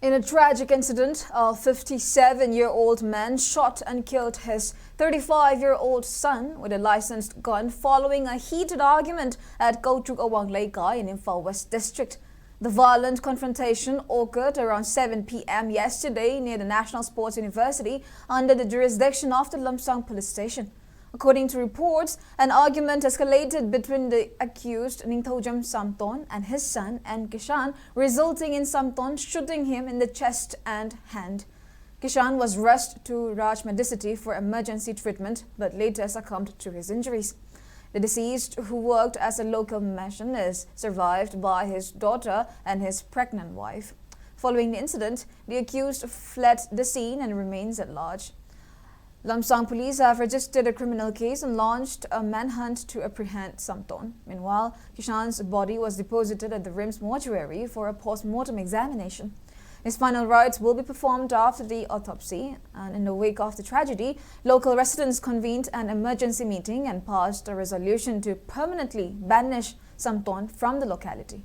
In a tragic incident, a 57-year-old man shot and killed his 35-year-old son with a licensed gun following a heated argument at Kautruk Awang Laikai in Imphal West District. The violent confrontation occurred around 7 p.m. yesterday near the National Sports University under the jurisdiction of the Lamsang police station. According to reports, an argument escalated between the accused Ningthojam Samton and his son and Kishan, resulting in Samton shooting him in the chest and hand. Kishan was rushed to Raj Medicity for emergency treatment but later succumbed to his injuries. The deceased, who worked as a local mason, is survived by his daughter and his pregnant wife. Following the incident, the accused fled the scene and remains at large. Lamsang police have registered a criminal case and launched a manhunt to apprehend Samton. Meanwhile, Kishan's body was deposited at the RIMS mortuary for a post-mortem examination. His final rites will be performed after the autopsy, and in the wake of the tragedy, local residents convened an emergency meeting and passed a resolution to permanently banish Samton from the locality.